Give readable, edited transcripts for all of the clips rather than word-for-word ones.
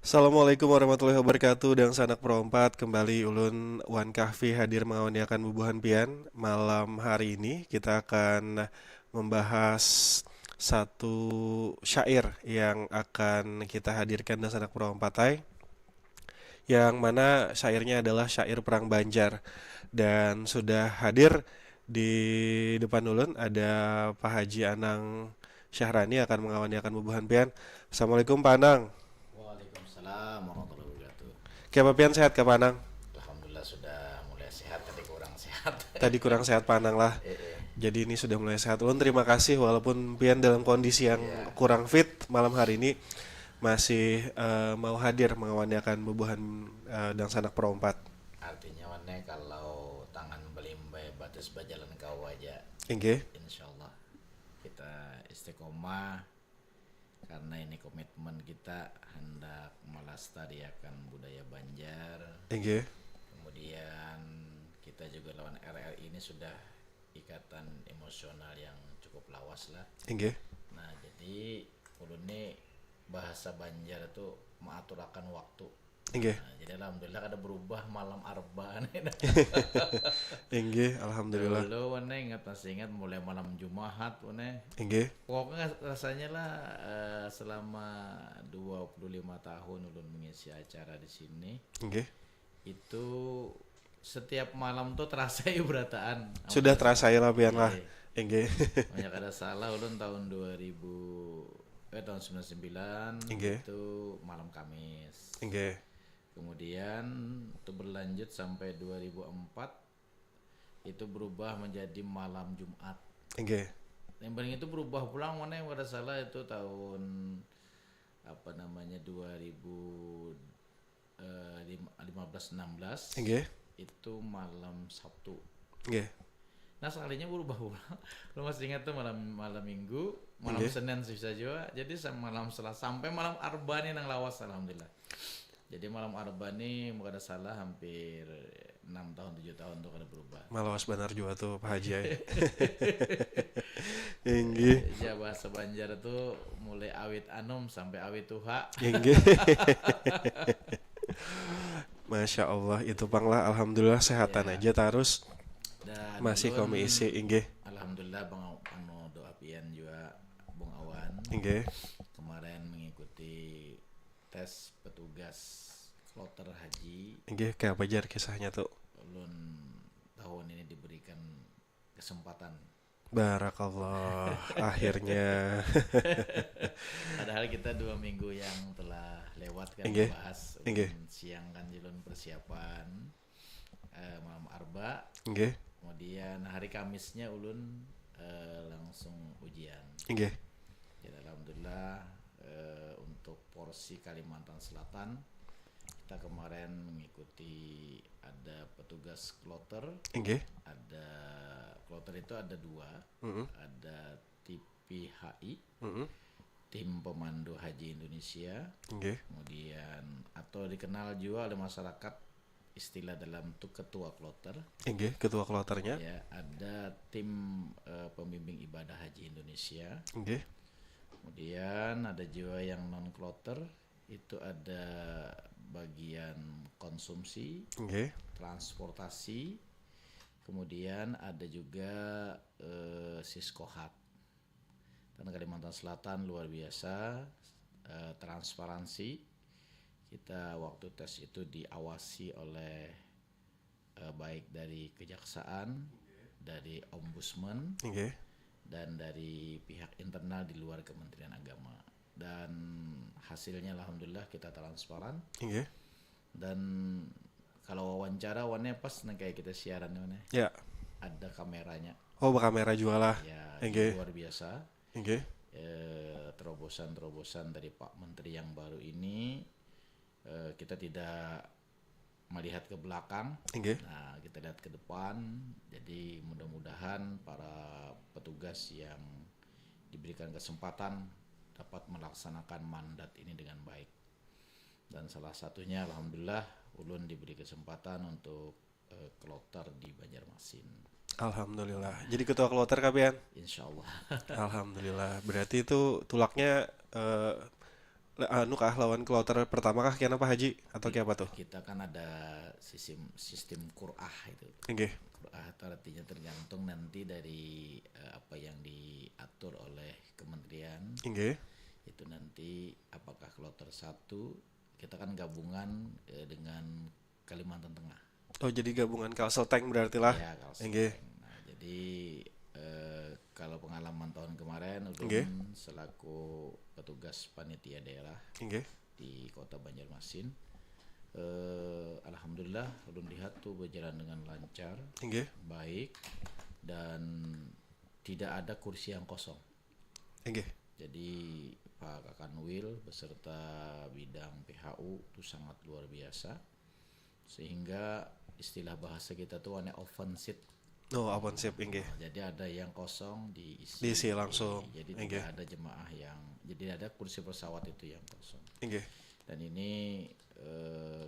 Assalamualaikum warahmatullahi wabarakatuh. Dan sanak perompat kembali ulun Wan Kahfi hadir mengawaniakan bubuhan pian. Malam hari ini kita akan membahas satu syair yang akan kita hadirkan dan sanak perompat, yang mana syairnya adalah syair Perang Banjar. Dan sudah hadir di depan ulun ada Pak Haji Anang Syahrani akan mengawaniakan bubuhan pian. Assalamualaikum Pak Anang. Waalaikumsalam warahmatullahi wabarakatuh. Kaya Pak pian sehat Kak Pak Anang? Alhamdulillah sudah mulai sehat, tadi kurang sehat. Tadi kurang sehat Panang lah. eh, Jadi ini sudah mulai sehat. Ulun terima kasih walaupun pian dalam kondisi yang ya, kurang fit malam hari ini masih mau hadir mengawaniakan bubuhan dan sanak perompat. artinya mana kalau tangan belimbai batas berjalan kau aja, Oke, insya Allah kita istiqomah karena ini komitmen kita hendak melestarikan budaya Banjar. oke, Kemudian kita juga lawan RRI ini sudah ikatan emosional yang cukup lawas lah. oke. Nah, jadi ulun ini bahasa Banjar itu mengaturakan waktu. Oke, Nah, jadi alhamdulillah ada berubah malam arba nih. oke, alhamdulillah. Dulu wane masih ingat mulai malam Jumat wane. Oke, Pokoknya rasanya lah selama 25 tahun ulun mengisi acara di sini oke. itu setiap malam tuh terasa ibrataan. Sudah terasa ya lah pian lah. Iya. Oke, Banyak ada salah ulun tahun 2000 tahun 99 oke, itu malam Kamis. oke, Kemudian itu berlanjut sampai 2004 itu berubah menjadi malam Jumat. oke, Yang paling itu berubah pulang mana yang pada salah itu tahun apa namanya 2015 16 oke, itu malam Sabtu. oke, Nah sekalinya berubah ulang. Lo masih ingat tuh malam malam Minggu, malam oke. Senin sisa juga. Jadi malam Selasa sampai malam Arba nih nang lawas alhamdulillah. Jadi malam Arba nih ada salah hampir 6 tahun 7 tahun tuh kada berubah. Malawas benar juga tuh Pak Haji. Oke, Ya bahasa Banjar tuh mulai awit anum sampai awit tuha. oke. Masya Allah itu pang lah. Alhamdulillah sehatan Ya, aja terus dan masih ulun kami isi inggih. alhamdulillah bang anu doa pian juga Bung Awan Inggih. kemarin mengikuti tes petugas kloter haji. Inggih kayak apa jar kisahnya tuh. Ulun tahun ini diberikan kesempatan. Barakallah akhirnya. Padahal kita 2 minggu yang telah lewat kan Inggih. membahas. Inggih. Ulun siang kan ulun persiapan malam arba. Inggih. Kemudian hari Kamisnya ulun langsung ujian. Inggih. Jadi alhamdulillah untuk porsi Kalimantan Selatan kita kemarin mengikuti ada petugas kloter. Inggih. Ada kloter itu ada dua, Mm-mm. ada TPHI, Mm-mm. tim pemandu haji Indonesia, Inggih. kemudian atau dikenal juga oleh masyarakat istilah dalam itu ketua kloter. Inggih ketua kloternya. Ya, ada tim pembimbing ibadah haji Indonesia. Inggih. Kemudian ada juga yang non kloter, itu ada bagian konsumsi, Inggih. transportasi, kemudian ada juga Siskohat. Dan Kalimantan Selatan luar biasa transparansi. Kita waktu tes itu diawasi oleh baik dari kejaksaan, dari ombudsman, Inggih. dan dari pihak internal di luar Kementerian Agama. Dan hasilnya alhamdulillah kita transparan. Inggih. Dan kalau wawancara warnanya pas kayak kita siaran nih, Ya. ada kameranya. Oh kamera juga lah. Ya Inggih. luar biasa. Inggih. Terobosan-terobosan dari Pak Menteri yang baru ini kita tidak melihat ke belakang. Inggih. Nah, kita lihat ke depan. Jadi mudah-mudahan para petugas yang diberikan kesempatan dapat melaksanakan mandat ini dengan baik. Dan salah satunya alhamdulillah ulun diberi kesempatan untuk kloter di Banjarmasin. Alhamdulillah. Jadi ketua kloter kapian. Insya Allah. Alhamdulillah. Berarti itu tulaknya anu kah lawan kloter pertama kah kian apa haji atau kian apa tuh? Kita kan ada sistem sistem Qur'ah itu. Nggih. Qur'ah itu artinya tergantung nanti dari apa yang diatur oleh kementerian. Nggih. Itu nanti apakah kloter satu, kita kan gabungan dengan Kalimantan Tengah. Oh jadi gabungan Kalsel Tank berarti lah. Ya, kalau Nggih. Selteng. Nah, jadi kalau pengalaman tahun kemarin Nggih. Ulun selaku petugas panitia daerah Nggih. di Kota Banjarmasin, alhamdulillah Ulun lihat tuh berjalan dengan lancar, Nggih. baik, dan tidak ada kursi yang kosong. Nggih. Jadi Pak Kakanwil beserta bidang PHU itu sangat luar biasa, sehingga istilah bahasa kita tuh one open seat. Oh, apaan sip nggih. Jadi ada yang kosong diisi. Diisi langsung. Jadi Nggih. tidak ada jemaah yang, jadi ada kursi pesawat itu yang kosong. Nggih. Dan ini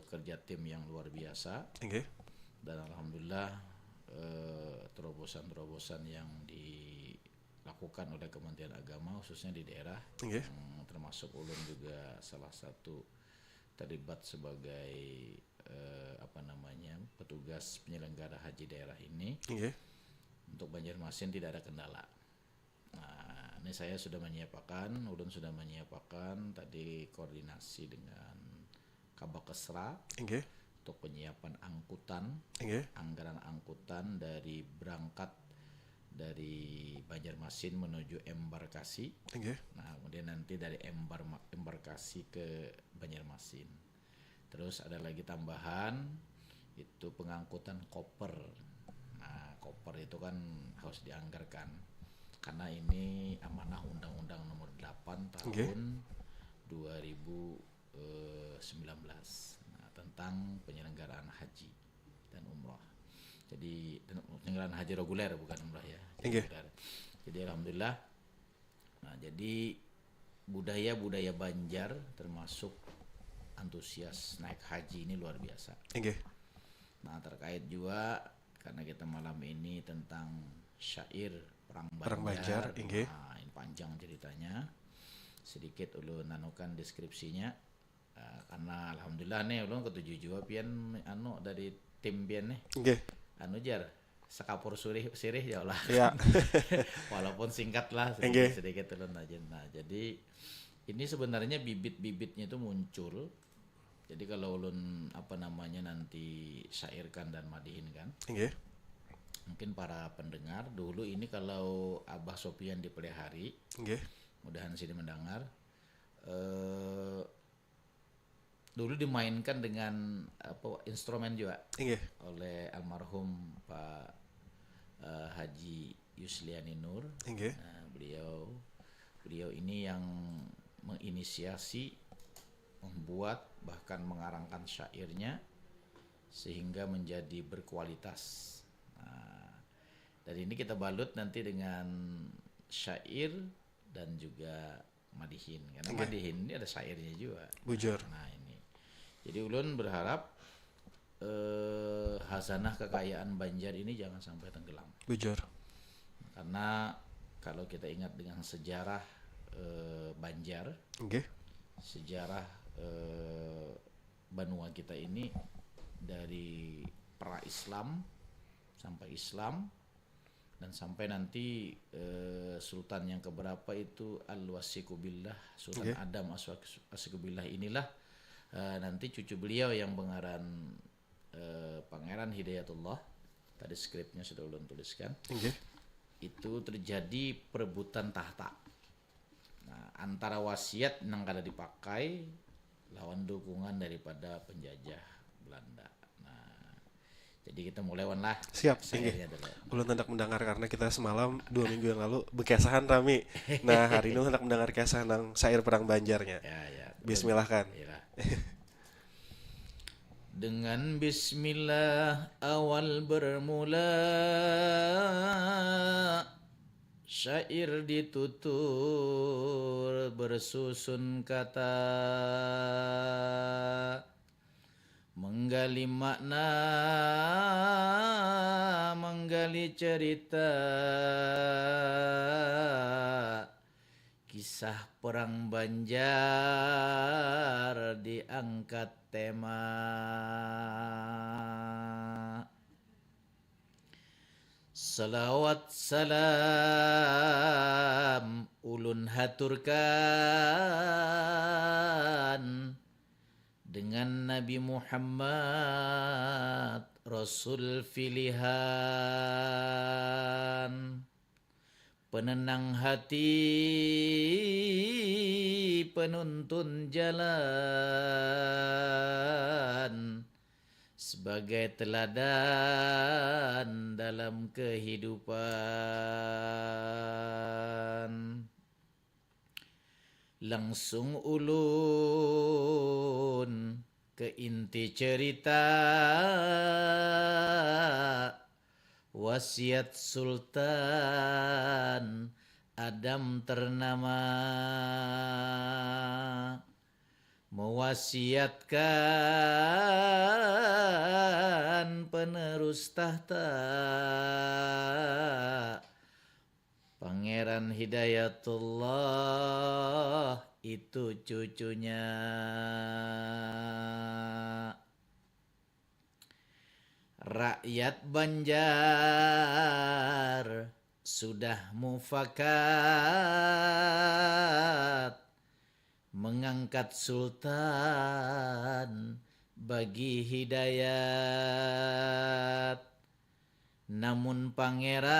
kerja tim yang luar biasa, Nggih. dan alhamdulillah terobosan-terobosan yang dilakukan oleh Kementerian Agama khususnya di daerah, Nggih. termasuk ulun juga salah satu terlibat sebagai petugas penyelenggara haji daerah ini. Nggih. Untuk Banjarmasin tidak ada kendala. Nah, ini saya sudah menyiapkan, ulun sudah menyiapkan tadi koordinasi dengan Kabakesra Nggih. untuk penyiapan angkutan, Nggih. anggaran angkutan dari berangkat dari Banjarmasin menuju embarkasi. Nggih. Nah, kemudian nanti dari embarkasi ke Banjarmasin. Terus ada lagi tambahan itu pengangkutan koper. Nah, koper itu kan harus dianggarkan karena ini amanah Undang-Undang Nomor 8 tahun 2019 tentang penyelenggaraan haji dan umroh. Jadi penyelenggaraan haji reguler bukan umroh ya. Reguler. Jadi alhamdulillah. Nah, jadi budaya Banjar termasuk antusias naik haji ini luar biasa. Nah, terkait juga karena kita malam ini tentang syair Perang Banjar. Nah, ini panjang ceritanya. Sedikit ulun nanukan deskripsinya. Karena alhamdulillah nih ulun ketujuh juga pian dari tim pian nih. Jar sekapur sirih ya lah. Iya. Walaupun singkat lah sedikit ulun aja. Nah, jadi ini sebenarnya bibit-bibitnya itu muncul. Jadi kalau ulun nanti syairkan dan madihin kan. Mungkin para pendengar dulu ini kalau Abah Sopian di Pelihari, mudahan sini mendengar. Dulu dimainkan dengan instrumen juga oleh almarhum Pak Haji Yusliani Nur. Nah, beliau ini yang menginisiasi, membuat bahkan mengarangkan syairnya sehingga menjadi berkualitas. Nah, dari ini kita balut nanti dengan syair dan juga madihin, karena madihin ini ada syairnya juga. Bujur. Nah ini, jadi ulun berharap hazanah kekayaan Banjar ini jangan sampai tenggelam. Bujur. Karena kalau kita ingat dengan sejarah Banjar, sejarah benua kita ini dari pra-Islam sampai Islam dan sampai nanti Sultan yang keberapa itu Al-Wasikubillah, Sultan Adam Aswasikubillah inilah nanti cucu beliau yang mengaran Pangeran Hidayatullah. Tadi skripnya sudah ulun tuliskan. Itu terjadi perebutan tahta. Nah, antara wasiat yang kada dipakai lawan dukungan daripada penjajah Belanda. Nah, jadi kita mulai lah. Siap. Ulun hendak mendengar karena kita semalam 2 minggu yang lalu bekesahan rami. Nah, hari ini hendak mendengar kesahan tentang syair Perang Banjarnya. Ya. Bismillah kan. Dengan bismillah awal bermula, syair ditutur bersusun kata, menggali makna, menggali cerita, Kisah perang Banjar diangkat tema. Salawat salam ulun haturkan dengan Nabi Muhammad Rasul pilihan, penenang hati, penuntun jalan, sebagai teladan dalam kehidupan. Langsung ulun ke inti cerita, wasiat Sultan Adam ternama, mewasiatkan penerus tahta Pangeran Hidayatullah, itu cucunya. Rakyat Banjar sudah mufakat mengangkat Sultan bagi hidayat. Namun pangeran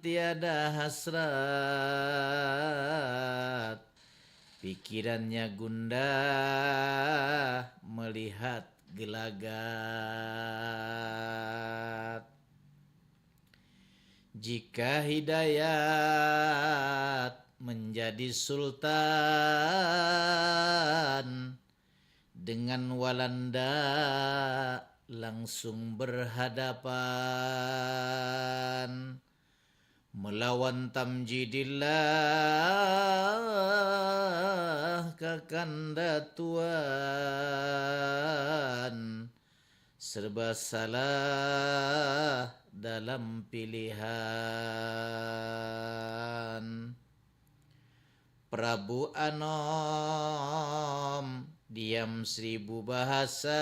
tiada hasrat, pikirannya gundah melihat gelagat. Jika hidayat menjadi sultan, dengan Walanda langsung berhadapan, melawan Tamjidillah kakanda tuan, serba salah dalam pilihan. Prabu Anom diam 1000 bahasa,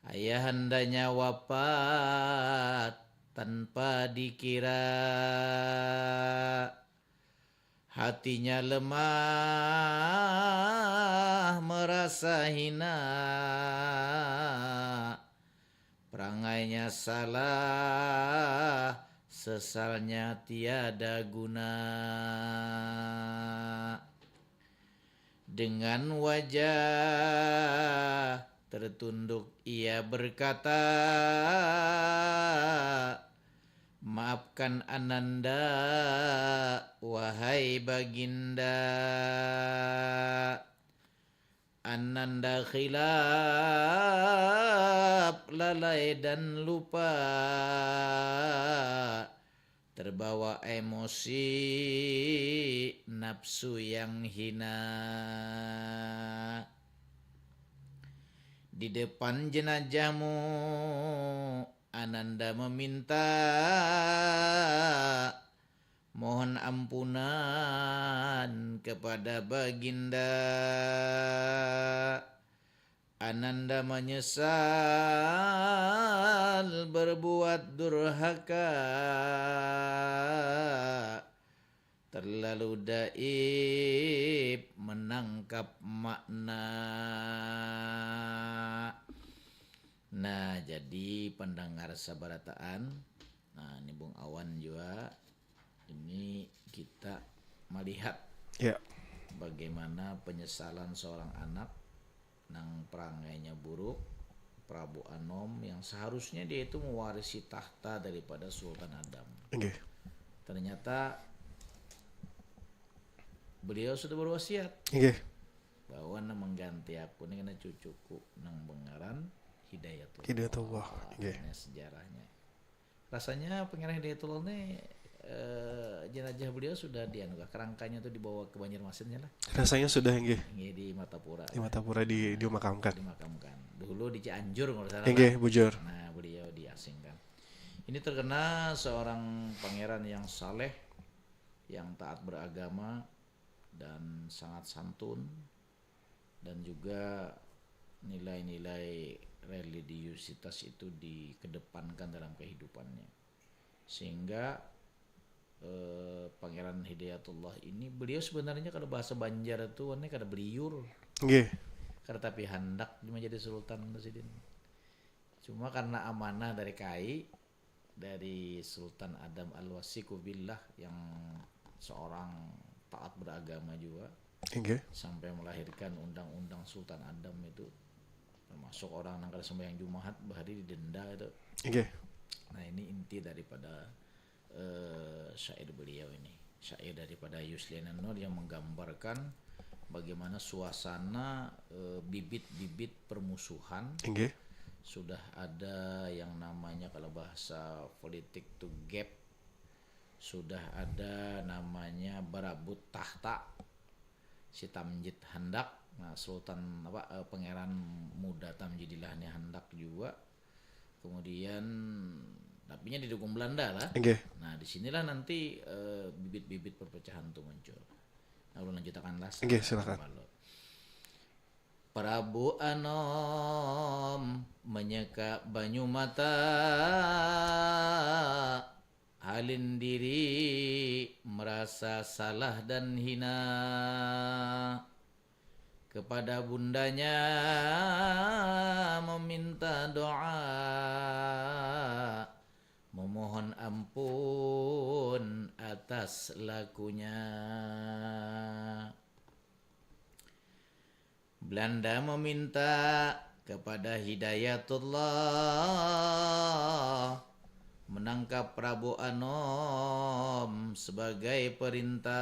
ayahandanya wafat tanpa dikira. Hatinya lemah, merasa hina, perangainya salah, sesalnya tiada guna. Dengan wajah tertunduk ia berkata, maafkan Ananda, wahai baginda. Ananda khilaf, lalai dan lupa, terbawa emosi nafsu yang hina. Di depan jenazahmu Ananda meminta, mohon ampunan kepada baginda. Ananda menyesal berbuat durhaka, terlalu daib menangkap makna. Nah, jadi pendengar sabarataan, nah ini Bung Awan juga, ini kita melihat bagaimana penyesalan seorang anak nang perangainya buruk, Prabu Anom, yang seharusnya dia itu mewarisi tahta daripada Sultan Adam. Ternyata beliau sudah berwasiat bahwa mengganti aku ini kena cucuku nang bengaran Hidayatullah. Sejarahnya rasanya Pangeran Hidayatullah ini jenazah beliau sudah kerangkanya tuh dibawa ke Banjarmasinnya lah. Rasanya sudah di Matapura. Di Matapura dimakamkan. Dimakamkan. Dulu di Cianjur kalau salah. Bujur. Nah, beliau diasingkan. Ini terkena seorang pangeran yang saleh, yang taat beragama dan sangat santun, dan juga nilai-nilai religiusitas itu dikedepankan dalam kehidupannya. Sehingga Pangeran Hidayatullah ini, beliau sebenarnya kalau bahasa Banjar itu aneh kada beliur, Nggih. kada tapi hendak menjadi sultan presiden. Cuma karena amanah dari KAI, dari Sultan Adam Al-Wasiku Billah yang seorang taat beragama juga, Nggih. sampai melahirkan undang-undang Sultan Adam itu, termasuk orang yang kada sembahyang Jumat bahari didenda itu. Nggih. Nah ini inti daripada syair beliau ini, syair daripada Yusliana Nur yang menggambarkan bagaimana suasana bibit-bibit permusuhan. Nggih. Sudah ada yang namanya kalau bahasa politik tuh gap, sudah ada namanya berebut tahta, si Tamjid hendak, nah Sultan pangeran muda Tamjidillahnya hendak juga, kemudian tapinya didukung Belanda lah. Nggih. Nah disinilah nanti bibit-bibit perpecahan tuh muncul. Nah lu lanjutkanlah. Nggih, silakan. Prabu Anom menyeka banyu mata, halin diri merasa salah dan hina, kepada bundanya meminta doa, memohon ampun atas lakunya. Belanda meminta kepada Hidayatullah menangkap Prabu Anom sebagai perintah.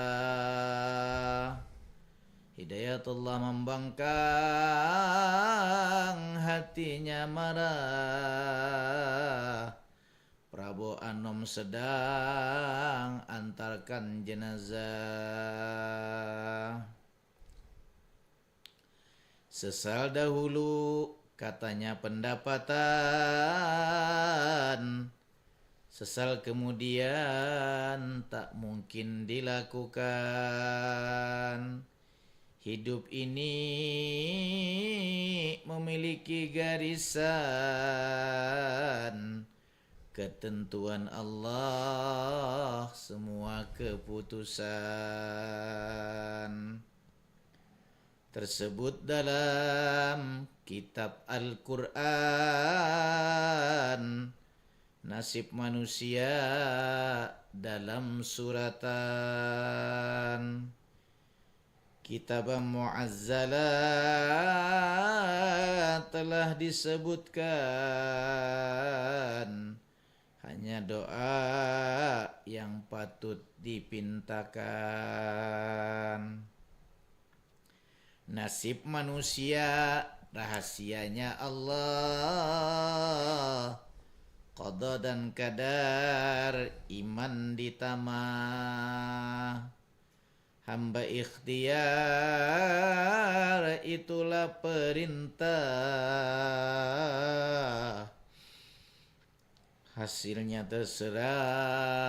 Hidayatullah membangkang, hatinya marah. Prabu Anom sedang antarkan jenazah. Sesal dahulu katanya pendapatan, sesal kemudian tak mungkin dilakukan. Hidup ini memiliki garisan, ketentuan Allah semua keputusan. Tersebut dalam kitab Al-Quran, nasib manusia dalam suratan. Kitab Mu'azzalah telah disebutkan, hanya doa yang patut dipintakan. Nasib manusia rahasianya Allah, qada dan qadar iman ditamah. Hamba ikhtiar itulah perintah, hasilnya terserah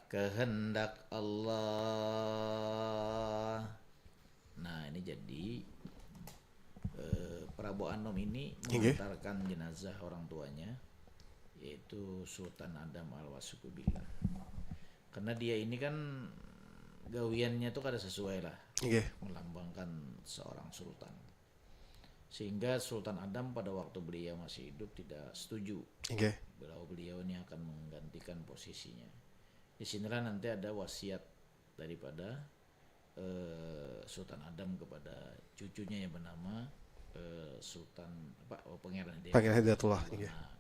kehendak Allah. Nah ini jadi Prabu Anom ini mengantarkan jenazah orang tuanya, yaitu Sultan Adam Al-Wasukubillah. Karena dia ini kan gawiannya tuh kada sesuai lah, melambangkan seorang sultan. Sehingga Sultan Adam pada waktu beliau masih hidup tidak setuju bahwa beliau ini akan menggantikan posisinya. Di sinilah nanti ada wasiat daripada Sultan Adam kepada cucunya yang bernama Sultan Pangeran Hidayatullah. Nah,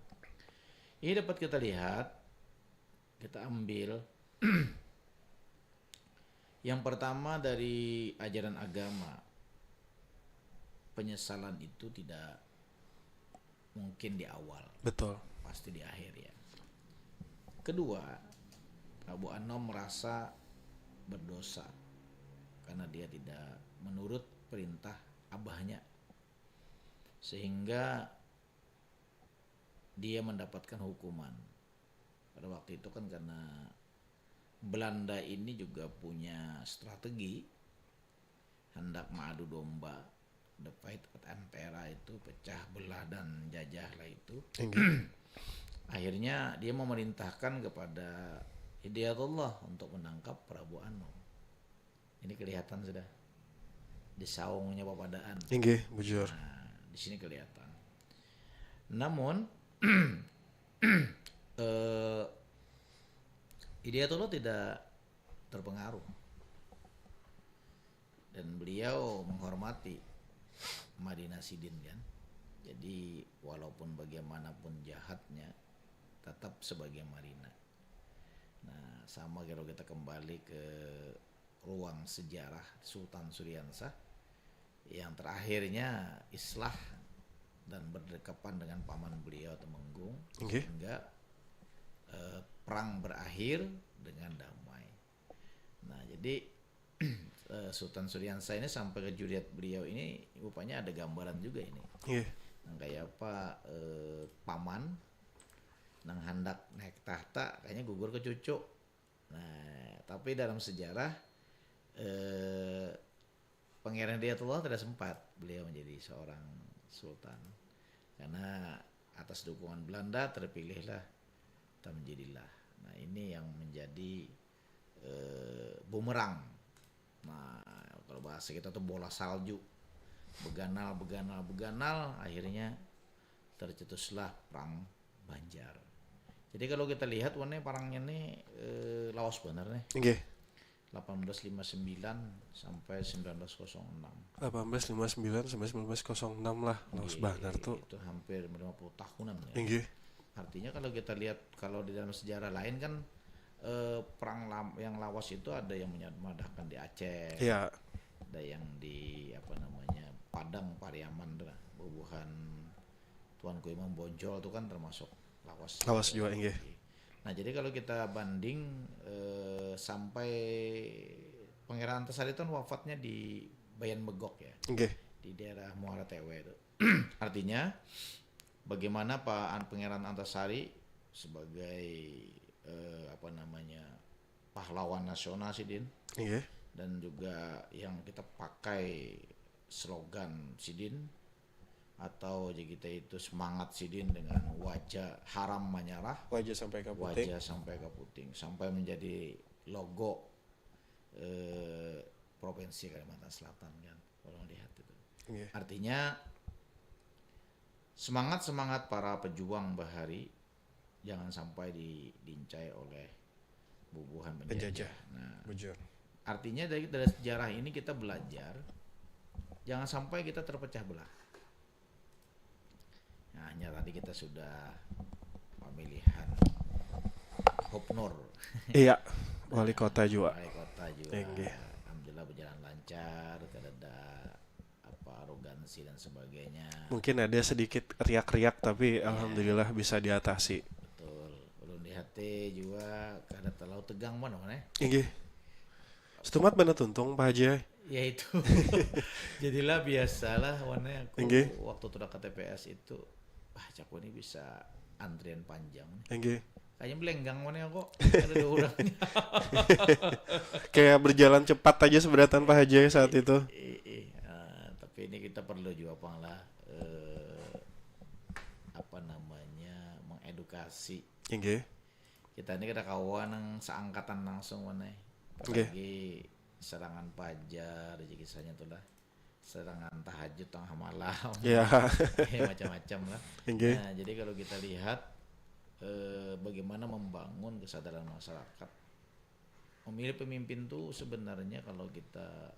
ini dapat kita lihat, kita ambil yang pertama dari ajaran agama, penyesalan itu tidak mungkin di awal. Betul. Pasti di akhir ya. Kedua, Abu Anom merasa berdosa karena dia tidak menurut perintah abahnya, sehingga dia mendapatkan hukuman. Pada waktu itu kan karena Belanda ini juga punya strategi hendak mengadu domba the fight at Ampera itu pecah belah dan jajah lah itu. Inggih. Akhirnya dia memerintahkan kepada Hidayatullah untuk menangkap Prabu Anom. Ini kelihatan sudah di saungnya papadaan. Inggih, bujur. Nah, di sini kelihatan. Namun Hidayatullah tidak terpengaruh dan beliau menghormati Madinah Sidin kan. Jadi walaupun bagaimanapun jahatnya tetap sebagai Madinah. Nah, sama kalau kita kembali ke ruang sejarah Sultan Suryansah yang terakhirnya islah dan berdekatan dengan paman beliau Temenggung, Inggih. sehingga perang berakhir dengan damai. Nah, jadi Sultan Suryansah ini sampai ke juriat beliau ini rupanya ada gambaran juga ini. Inggih. Nah, kayak apa paman nang hendak naik tahta kayaknya gugur ke cucu. Nah, tapi dalam sejarah Pangeran Hidayatullah tidak sempat beliau menjadi seorang sultan karena atas dukungan Belanda terpilihlah Tamjidillah. Nah, ini yang menjadi bumerang. Nah, kalau bahasa kita tuh bola salju, beganal akhirnya tercetuslah perang Banjar. Jadi kalau kita lihat warnanya perangnya nih lawas benar nih. Inggih. 1859 sampai 1906. 1859 sampai 1906 lah. Laos Banar tuh. Itu hampir 50 tahunan ya. Inggih. Artinya kalau kita lihat kalau di dalam sejarah lain kan perang yang lawas itu ada yang menyadmadahkan di Aceh. Iya. Ada yang di Padang Pariaman tuh, bubuhan Tuanku Imam Bonjol itu kan termasuk lawas. Lawas juga inggih. Nah, jadi kalau kita banding sampai Pangeran Antasari itu wafatnya di Bayan Megok ya, Inggih. di daerah Muara Tewe itu. Artinya bagaimana Pangeran Antasari sebagai pahlawan nasional Sidin, Inggih. dan juga yang kita pakai slogan Sidin atau kita itu semangat Sidin dengan wajah haram menyerah, Wajah sampai ke puting. wajah sampai ke puting, sampai menjadi logo provinsi Kalimantan Selatan kan, kalau lihat itu. Inggih. Artinya semangat para pejuang bahari jangan sampai diincai oleh bubuhan penjajah. Nah, Bujur. artinya dari sejarah ini kita belajar jangan sampai kita terpecah belah. Nah, hanya tadi kita sudah pemilihan Hopnur Iya. Wali kota juga. wali kota juga. Inggih. Alhamdulillah berjalan lancar, tidak ada arogansi dan sebagainya. Mungkin ada sedikit riak-riak tapi alhamdulillah bisa diatasi. Betul. Ulun di hati juga kada terlalu tegang mana ya. Inggih. Setumat bener tuntung Pak Haji. Ya itu. Jadilah biasalah warnanya aku Inggih. waktu tuh ke TPS itu caku ini bisa antrian panjang. Inggih. Kayaknya belenggang mana kok ada dua orangnya. Kayak berjalan cepat aja seberatan Pak Haji saat itu. Tapi ini kita perlu juga mengedukasi. Inggih. Kita ini kada kawan yang seangkatan langsung mana. Nggih. Apalagi serangan Fajar, kisahnya tuh lah. Serangan tahajud tengah malam. Ya. Macam-macam lah. Inggih. Nah, jadi kalau kita lihat bagaimana membangun kesadaran masyarakat. Memilih pemimpin tuh sebenarnya kalau kita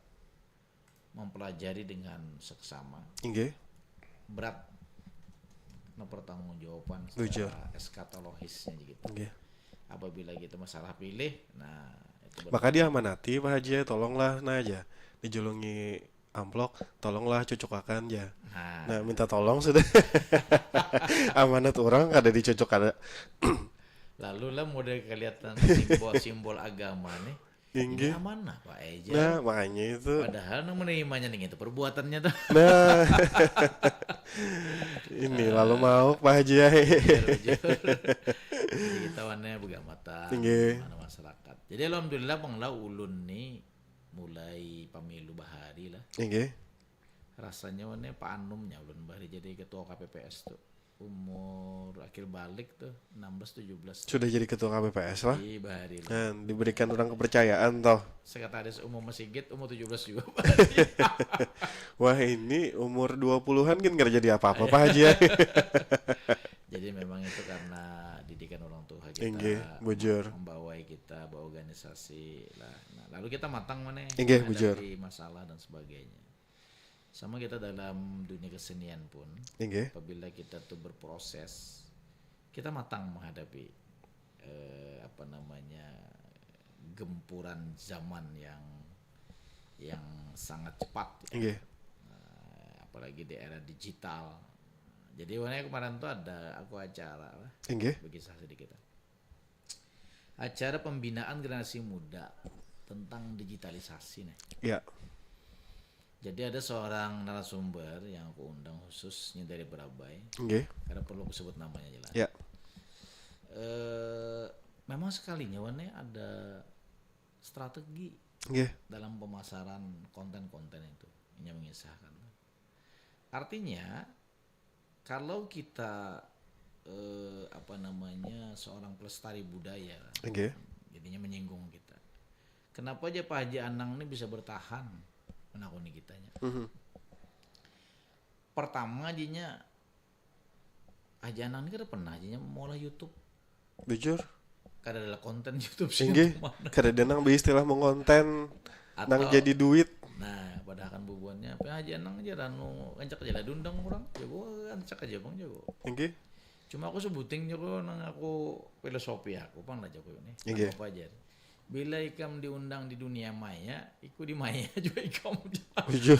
mempelajari dengan seksama Inggih. berat karena pertanggungjawaban Bujur. secara eskatologisnya gitu. Inggih. Apabila kita masalah pilih, nah itu Maka dia amanati Pak Haji, tolonglah nah aja dijulungi amplok, tolonglah cucukakan aja. Nah, minta tolong sudah. Amanat orang kada dicocok kada. lalu lah model kelihatan simbol agama nih Ini Inggih. amanah Pak Nah, Ejar. makanya itu. Padahal nang menerimanya nih itu perbuatannya tuh. Nah, ini lalu mau Pak Haji Yai. Ujur-ujur. Jadi kita warnanya begamatan Inggih. mana masyarakat. Jadi alhamdulillah bangla ulun nih mulai pemilu bahari lah. Inggih. Rasanya warnanya Pak Anumnya ulun bahari jadi ketua KPPS tuh. Umur akhir balik tuh 16-17 Sudah jadi ketua KPPS lah. di bahari lah. Nah, diberikan orang kepercayaan toh. Sekretaris Umum Masjid umur 17 juga. Wah, ini umur 20-an kan nggak jadi apa-apa Pak Haji Yai. Jadi memang itu karena didikan orang tua kita Inggih, bujur. membawai kita berorganisasi lah. Nah, lalu kita matang mana Inggih, bujur. menghadapi masalah dan sebagainya. Sama kita dalam dunia kesenian pun, Inggih. apabila kita tuh berproses, kita matang menghadapi apa namanya gempuran zaman yang sangat cepat. Inggih. Apalagi di era digital. Jadi warnanya kemarin tuh ada aku acara lah, Inggih. berkisah sedikit. Acara pembinaan generasi muda tentang digitalisasi nih. Ya. Jadi ada seorang narasumber yang aku undang khususnya dari Berabai, Inggih. karena perlu aku sebut namanya jelas. Ya. Memang sekalinya warnanya ada strategi Inggih. dalam pemasaran konten-konten itu yang mengisahkan. Artinya kalau kita apa namanya seorang pelestari budaya, Inggih. jadinya menyinggung kita. Kenapa aja Pak Haji Anang ini bisa bertahan menakuni kitanya? Pertama ajinya Haji Anang ini kan pernah ajinya mulai YouTube. Bujur. Kada adalah konten YouTube sih Inggih. kemana. Kadang nang istilah mengonten nang Atau- jadi duit. Nah, padahal kan bubuannya Pak Haji Anang aja ranu kancak aja lah dundang orang. Jago kancak aja bang jago. Inggih. Cuma aku sebutin jago nang aku filosofi aku pang lah jago ini. Inggih. Apa aja. Bila ikam diundang di dunia maya, ikut di maya juga ikam. Bujur.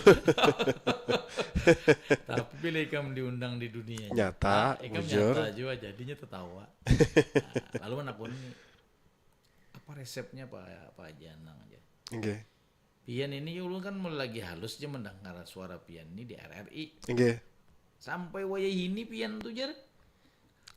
Tapi bila ikam diundang di dunia Nyata, ikam bujur. nyata juga jadinya tertawa. Nah, lalu manapun ini apa resepnya Pak Haji Anang aja. Inggih. Pian ini ulun kan mulai lagi halus aja mendengar suara Pian ini di RRI. Inggih. Sampai wayah ini Pian tuh jar.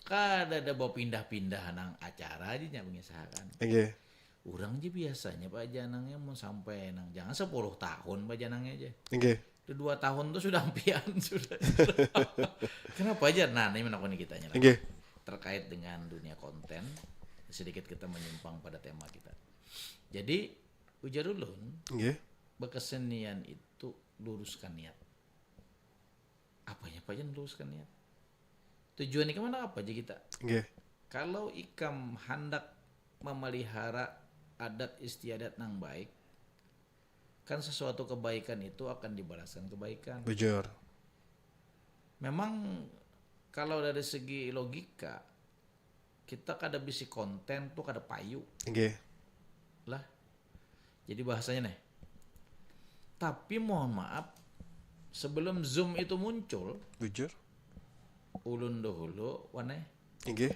Kada ada bawa pindah-pindah nang acara aja nya mengisahkan. Inggih. Urang aja biasanya Pak Janangnya mau sampai nang jangan 10 tahun Pak Janangnya aja. Inggih. Udah 2 tahun tuh sudah Pian sudah. Kenapa aja? Nah, ini menakuni kitanya lah. Inggih. Terkait dengan dunia konten, sedikit kita menyimpang pada tema kita. Jadi ujar ulun, Inggih. berkesenian itu luruskan niat. Apanya Pak Jan luruskan niat? Tujuan ini kemana apa aja kita? Inggih. Kalau ikam hendak memelihara adat istiadat nang baik, kan sesuatu kebaikan itu akan dibalaskan kebaikan. Bujur. Memang kalau dari segi logika, kita kada bisi konten tuh kada payu Inggih. lah. Jadi bahasanya nih. Tapi mohon maaf, sebelum Zoom itu muncul, Bujur. ulun dahulu, wane Inggih.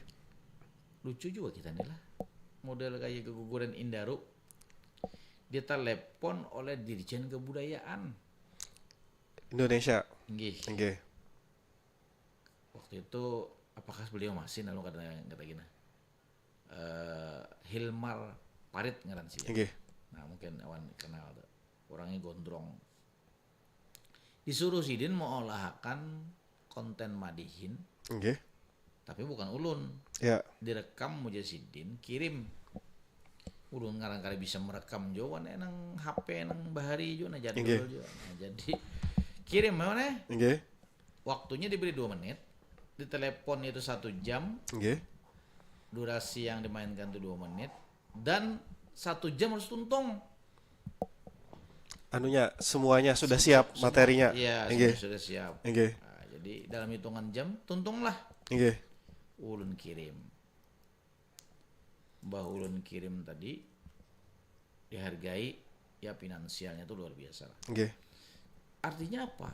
lucu juga kita nih lah. Model kayak keguguran Indaru, ditelepon oleh Dirjen Kebudayaan. Indonesia. Nggih. Inggih. Waktu itu apakah beliau masih lalu kata gini. Hilmar Parit ngaran sih. Inggih. Nah, mungkin awan kenal tuh. Orangnya gondrong. Disuruh Sidin mau olahkan konten madihin, Inggih. tapi bukan ulun. Ya. Direkam Mujasidin, kirim. Ulun ngarang kali bisa merekam jo wane nang HP nang bahari jo na jadul Inggih. jo. Nah, jadi kirim mana? Inggih. Waktunya diberi 2 menit. Di telepon itu 1 jam. Inggih. Durasi yang dimainkan itu 2 menit. Dan 1 jam harus tuntung. Anunya semuanya sudah siap materinya. Iya, Inggih. sudah siap. Inggih. Nah, jadi dalam hitungan jam tuntunglah. Inggih. Ulun kirim. Mbah ulun kirim tadi dihargai ya finansialnya itu luar biasa lah. Inggih. Artinya apa?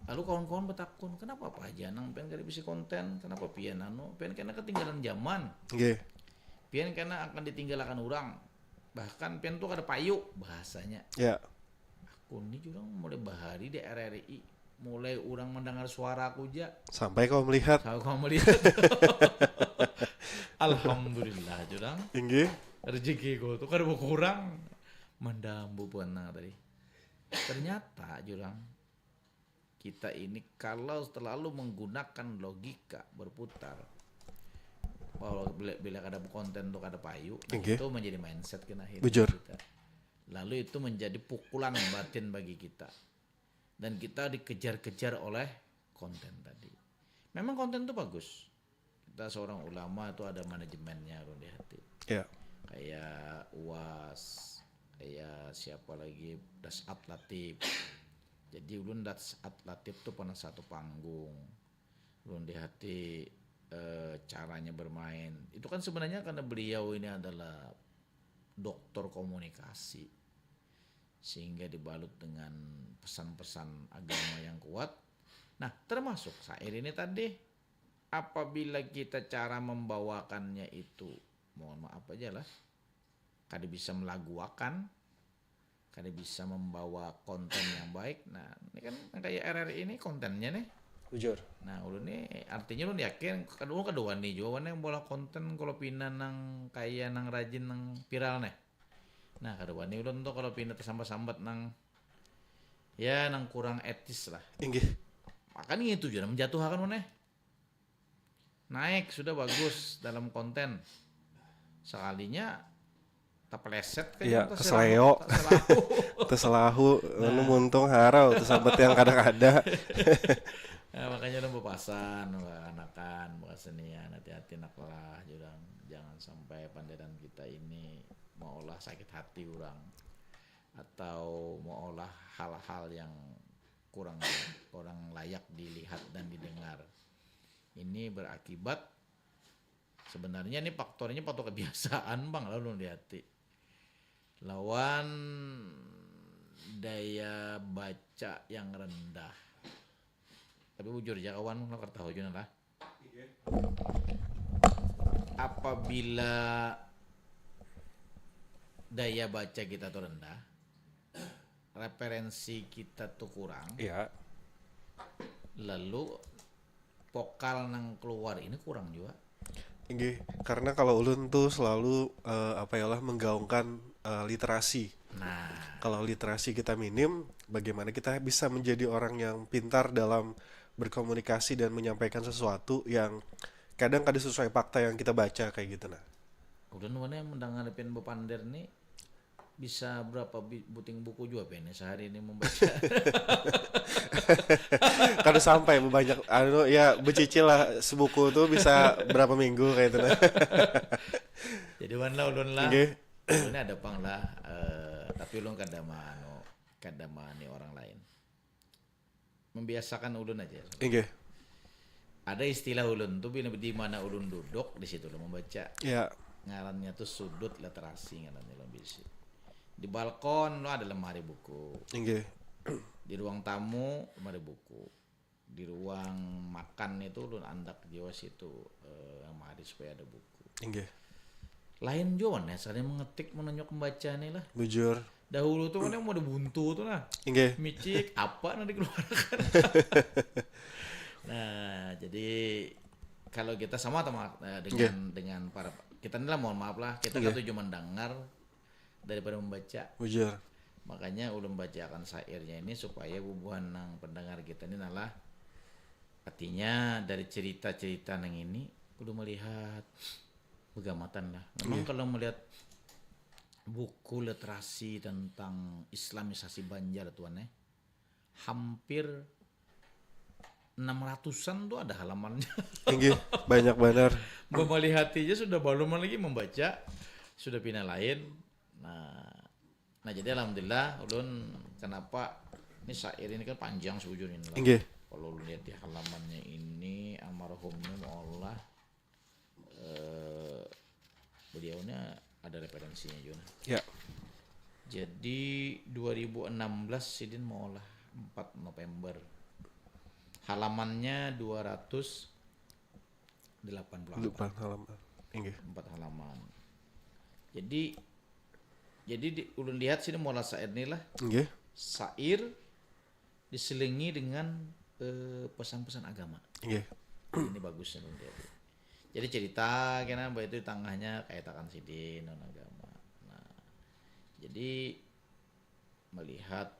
Lalu kawan-kawan bertakun, kenapa Pak Haji Anang pengen kali bisi konten? Kenapa pian anu? Pengen karena ketinggalan zaman. Inggih. Pian karena akan ditinggalkan orang. bahkan pian tuh ada payu bahasanya. Ya, Aku ini juga mulai bahari di RRI, mulai orang mendengar suara aku aja. sampai kau melihat. Saya kau melihat. Alhamdulillah jurang Inggih. rezeki ku tuh kada berkurang mendambu puana tadi. Ternyata jurang kita ini kalau terlalu menggunakan logika berputar bahwa bila ada konten untuk ada payu, nah Oke. itu menjadi mindset kena hidup Bujur. kita. Lalu itu menjadi pukulan batin bagi kita. Dan kita dikejar-kejar oleh konten tadi. Memang konten itu bagus. Kita seorang ulama itu ada manajemennya di hati. Ya, Kayak UAS, kayak siapa lagi, Dasat Latif. Jadi ulun Dasat Latif tuh pernah satu panggung. Ulun di hati caranya bermain. Itu kan sebenarnya karena beliau ini adalah doktor komunikasi. Sehingga dibalut dengan pesan-pesan agama yang kuat. Nah, termasuk syair ini tadi, apabila kita cara membawakannya itu, mohon maaf aja lah, kada bisa melaguakan, kada bisa membawa konten yang baik. Nah, ini kan kayak RRI ini kontennya nih. bujur. Nah, ulun nih artinya ulun yakin kedua nih jawabannya yang bola konten kalau pindah nang kayak nang rajin nang viral nih. Nah, kedua nih ulun tuh kalau pindah tersambat-sambat nang ya nang kurang etis lah. Inggih. Makanya itu juga menjatuhkan mana. Naik sudah bagus dalam konten. Sekalinya tak peleset kan Iya, tak kesleo. tak selahu. Terselahu, nu muntung harau, tersabat yang kadang-kada. Nah, makanya udah bepasan, anakan, kesenian, hati-hati naklah, jangan sampai panderan kita ini maulah sakit hati orang atau maulah hal-hal yang kurang layak dilihat dan didengar. Ini berakibat sebenarnya ini faktornya faktor kebiasaan bang lalu di hati. Lawan daya baca yang rendah. Tapi bujur aja kawan, lo tahu juga lah. Apabila daya baca kita tuh rendah, referensi kita tuh kurang, Iya. lalu vokal nang keluar ini kurang juga. Inggih, karena kalau ulun tuh selalu menggaungkan literasi. Nah, Kalau literasi kita minim, bagaimana kita bisa menjadi orang yang pintar dalam berkomunikasi dan menyampaikan sesuatu yang kadang kada sesuai fakta yang kita baca kayak gitu nah. udah mana yang mendengarkan bepander nih bisa berapa buting buku juga pengen sehari ini membaca. Kada sampai banyak ya becicil lah sebuku tuh bisa berapa minggu kayak gitu nah. Jadi ulun lah. Nggih. Ulun ada pang lah, tapi ulun kada mani orang lain. Membiasakan ulun aja. Inggih. Ada istilah ulun tuh di mana ulun duduk di situ ulun membaca. Ya, Ngarannya tuh sudut literasi ngarannya ulun bisi. Di balkon lo ada lemari buku. inggih. Di ruang tamu lemari buku. Di ruang makan itu ulun andak jiwa situ lemari supaya ada buku. Inggih. Lain juga nih, saya mengetik menanyok membaca nih lah. Bujur. Dahulu tuh kan mau ada buntu tuh nah. Inggih. Micik apa nanti keluarkan. Nah, jadi kalau kita sama dengan para kita ini lah mohon maaf lah, kita kan cuma mendengar daripada membaca. Bujur. Makanya ulun bacakan syairnya ini supaya bubuhan nang pendengar kita ini nalah artinya dari cerita-cerita nang ini udah melihat begamatan lah. Memang kalau melihat buku literasi tentang Islamisasi Banjar tuan hampir 600-an tuh ada halamannya. Inggih, banyak benar. Melihat aja sudah belum lagi membaca, sudah pindah lain. Nah jadi alhamdulillah ulun kenapa ini syair ini kan panjang sejujurnya lah. Inggih. Kalau lu lihat di halamannya ini almarhumnya Allah beliaunya ada referensinya juga. Ya. Jadi 2016 Sidin mau olah 4 November. Halamannya 288. Lupa halaman. Inggih. 4 halaman. Jadi Jadi ulun lihat sini mola syair ini lah, Nggih. syair diselingi dengan pesan-pesan agama. Nggih. Ini bagusnya ulun lihat. Jadi cerita kena bahwa itu di tengahnya kayak takan sidin non agama. Nah, jadi melihat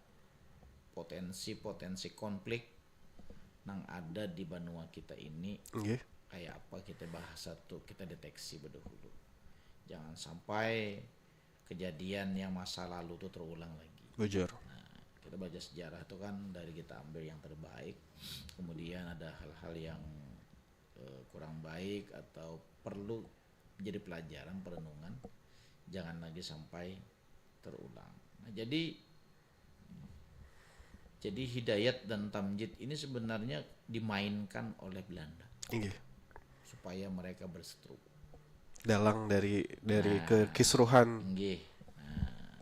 potensi-potensi konflik yang ada di benua kita ini, Nggih. kayak apa kita bahas satu, kita deteksi berdahulu. Jangan sampai kejadian yang masa lalu itu terulang lagi. Bujur. Nah, kita baca sejarah itu kan dari kita ambil yang terbaik, kemudian ada hal-hal yang kurang baik atau perlu jadi pelajaran perenungan, jangan lagi sampai terulang. Nah, jadi hidayat dan tamjid ini sebenarnya dimainkan oleh Belanda Nggih. supaya mereka berseteru. Dalang dari kekisruhan. Nggih. Nah,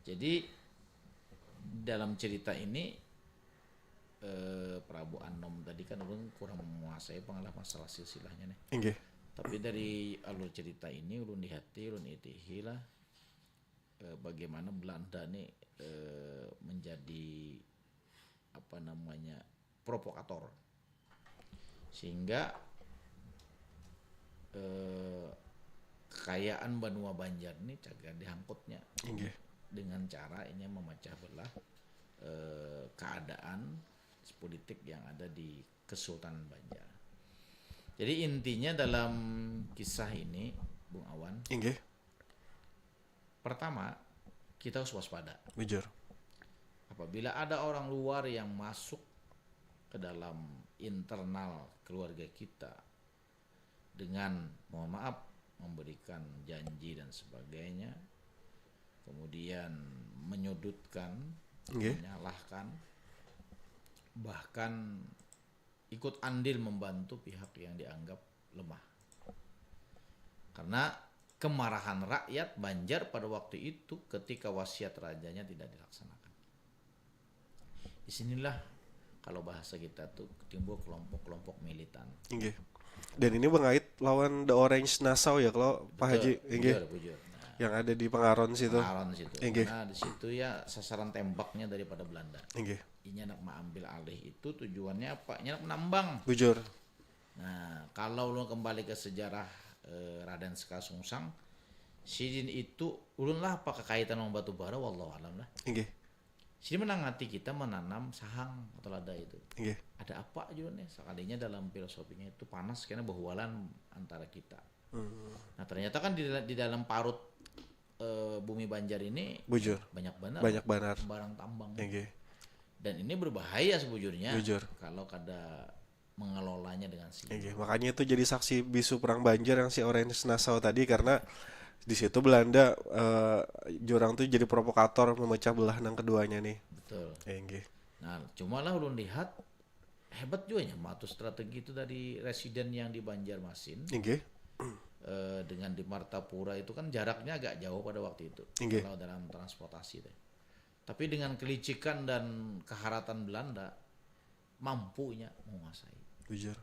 jadi dalam cerita ini Prabu Anom tadi kan ulun kurang menguasai pengalaman masalah silsilahnya nih. Nggih. Tapi dari alur cerita ini ulun dihati, ulun itihi lah bagaimana Belanda nih menjadi apa namanya provokator, sehingga kekayaan benua Banjar ini cagar dihangkutnya Nggih. dengan cara ini memecah belah keadaan politik yang ada di Kesultanan Banjar. Jadi intinya dalam kisah ini, Bung Awan, Nggih. pertama kita harus waspada. Bujur. Apabila ada orang luar yang masuk ke dalam internal keluarga kita dengan, mohon maaf, memberikan janji dan sebagainya, kemudian menyudutkan, Nggih. menyalahkan, bahkan ikut andil membantu pihak yang dianggap lemah. Karena kemarahan rakyat Banjar pada waktu itu ketika wasiat rajanya tidak dilaksanakan. Disinilah kalau bahasa kita tuh timbul kelompok-kelompok militan. Nggih. Dan ini mengait lawan The Orange Nassau ya kalau Pak Haji. Nggih. Bujur. Nah, Yang ada di Pengaron situ. Pengaron situ. Nggih. Karena di situ ya sasaran tembaknya daripada Belanda. Nggih. Ini anak mengambil alih itu tujuannya apa? Ini anak menambang. Bujur. Nah, kalau lo kembali ke sejarah Raden Sekasungsang, sidin itu ulun lah apa kekaitan dengan batu bara, wallahu alam lah. Nggih. Sidin menangati kita menanam sahang atau lada itu. Nggih. Ada apa juga nih? Sekalinya dalam filosofinya itu panas karena bahualan antara kita. Nah, ternyata kan di dalam parut bumi Banjar ini Bujur. banyak Banyak barang tambang. Nggih. Dan ini berbahaya sebujurnya Bujur. kalau kada mengelolanya dengan Nggih. Makanya itu jadi saksi bisu perang Banjar yang si Orange Nassau tadi, karena di situ Belanda jurang tuh jadi provokator memecah belah nang keduanya nih. Betul. Nggih. Nah, cuma lah ulun lihat hebat juga ya matu strategi itu dari residen yang di Banjarmasin Nggih. dengan di Martapura itu kan jaraknya agak jauh pada waktu itu Nggih. kalau dalam transportasi deh. Tapi dengan kelicikan dan keharatan Belanda mampunya menguasai. Bujur.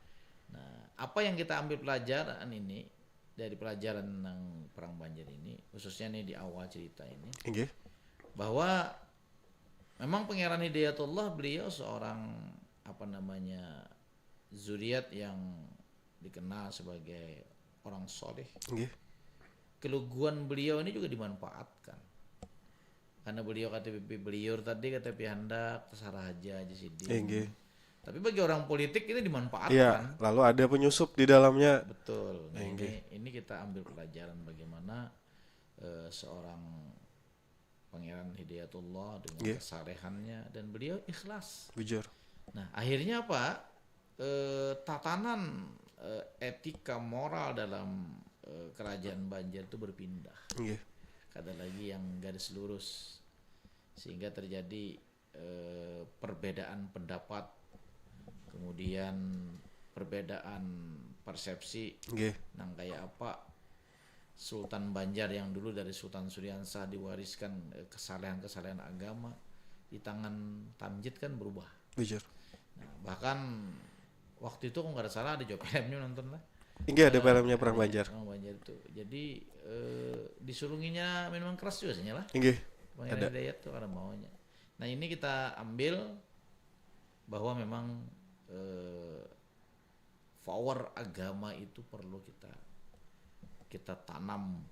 Nah, apa yang kita ambil pelajaran ini dari pelajaran yang perang Banjar ini, khususnya nih di awal cerita ini, Nggih. bahwa memang Pangeran Hidayatullah beliau seorang apa namanya zuriat yang dikenal sebagai orang soleh. Nggih. Keluguan beliau ini juga dimanfaatkan karena beliau KTP beliau tadi KTP hendak terserah aja Sidin. Nggih. Tapi bagi orang politik ini Iya, dimanfaatkan. lalu ada penyusup di dalamnya. Betul. Nah, Nggih. ini kita ambil pelajaran bagaimana seorang Pangeran Hidayatullah dengan Nggih. kesalehannya dan beliau ikhlas. Bujur. Nah, akhirnya apa? Tatanan etika moral dalam kerajaan Banjar itu berpindah. Nggih. Ada lagi yang garis lurus sehingga terjadi perbedaan pendapat, kemudian perbedaan persepsi Nggih. nang kayak apa Sultan Banjar yang dulu dari Sultan Suryansah diwariskan kesalahan-kesalahan agama di tangan Tamjid kan berubah. Bujur. Nah, bahkan waktu itu kalau nggak ada salah ada Joe filmnya nonton lah. Inggih ada filmnya Perang Banjar. Perang Banjar itu. Jadi disulunginya memang keras juga sih lah. Inggih. Pangeran Ada. Hidayat tuh karena maunya. Nah ini kita ambil bahwa memang power agama itu perlu kita tanam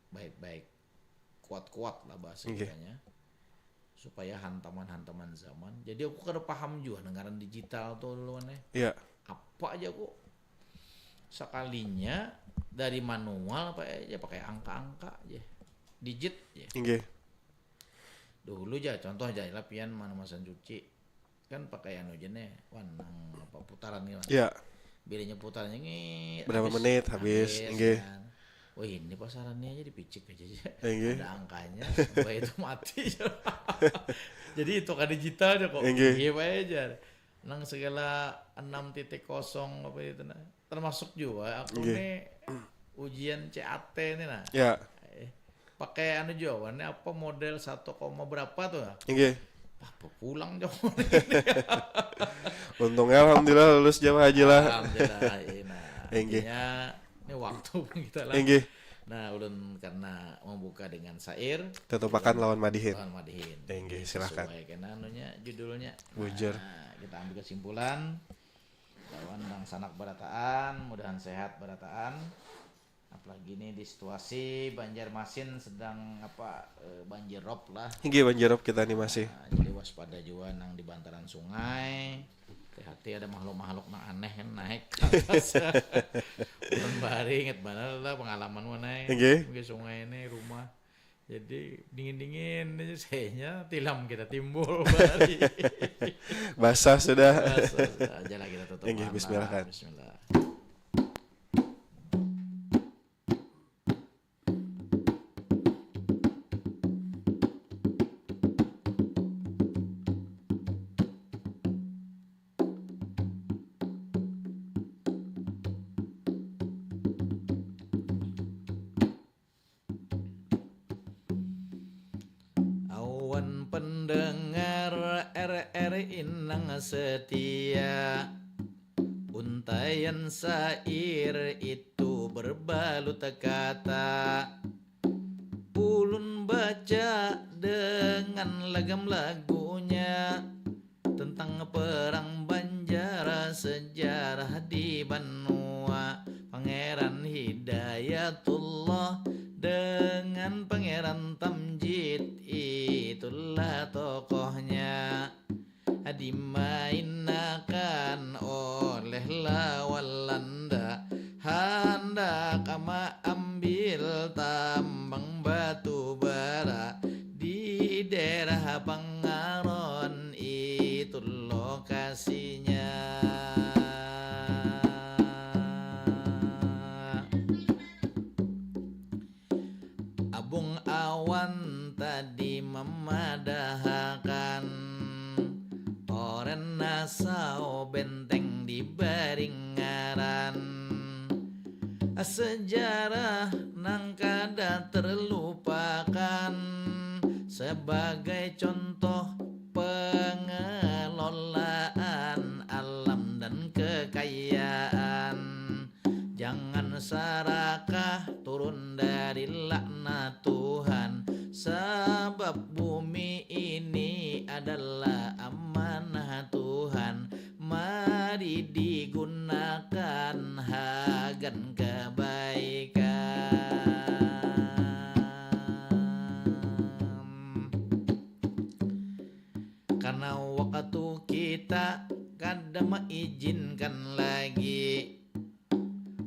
baik-baik, kuat-kuat lah bahasa Inggih. kitanya, supaya hantaman-hantaman zaman. Jadi aku kada paham juga dengaran digital tuh dulu nih. Iya. Apa aja kok sekalinya dari manual apa aja pakai angka-angka aja, digit aja. Inggih. Dulu aja contoh aja lah pian mana masan cuci kan pakai anu aja nih wanang apa putaran nih lah. Iya. Bedanya putarannya ngit Berapa menit habis. Inggih. kan. Wah ini pasarannya aja dipicik aja Inggih. ada angkanya sampai itu mati. Jadi itu kan digital aja kok. Inggih. Iya Pak aja. Nang segala 6.0 apa itu nah. Termasuk juga aku Inggih. nih ujian CAT nih nah. Ya. Pakai anu jawabannya apa model 1, berapa tuh ya? Inggih. Apa pulang jawabannya. Untungnya alhamdulillah lulus jamaah haji lah. Alhamdulillah. Nah, Inggih. artinya ini waktu kita lah. Inggih. Nah, ulun karena membuka dengan syair Tetupakan lawan Madihin. Tuhan Madihin. Inggih, silakan. Sesuai kena anunya judulnya. Bujur. Nah, kita ambil kesimpulan. Lawan dan sanak berataan, mudahan sehat berataan. Apalagi ini di situasi Banjarmasin sedang banjir rob lah. Inggih banjirop kita nih masih. Nah, jadi waspada juga nang di bantaran sungai. Hati ada makhluk-makhluk nang aneh kan naik ke atas. Ulun bari inget banget lah pengalaman mana Inggih. di sungai ini rumah. Jadi dingin-dingin aja sehnya tilam kita timbul bari. Basah sudah. Aja lah kita tutup. Inggih, bismillah kan. Bismillah. Awan pendengar RRI Inang setia, untayan sair itu berbalut kata. Ulun baca dengan lagam lagunya tentang perang Banjar, sejarah di Banua. Pangeran Hidayatullah dengan Pangeran Tamjid itulah tokohnya. Dimainkan oleh lawalanda, hendak ama ambil tambang batu bara di daerah Pangaron, itu lokasinya. Abung awan tadi memadahkan oren nasau benteng di Baringaran. Sejarah nang kada terlupakan sebagai contoh pengelolaan alam dan kekayaan. Jangan serakah turun dari laknat Tuhan, sebab bumi ini adalah amanah Tuhan. Mari digunakan hagan kebaikan. Karena waktu kita kada mengizinkan lagi,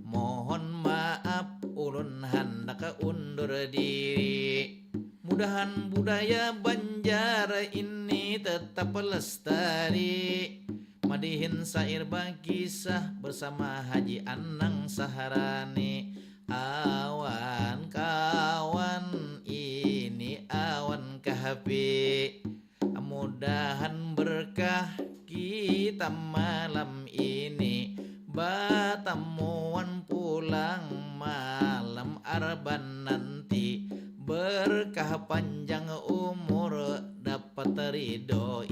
mohon maaf ulun hendak undur diri. Mudahan budaya Banjar ini tetap lestari. Madihin sair bakisah bersama Haji Anang Saharani. Awan kawan ini awan kahfi, mudahan berkah kita malam ini. Batamuan pulang malam arban nanti, berkah panjang umur dapat ridho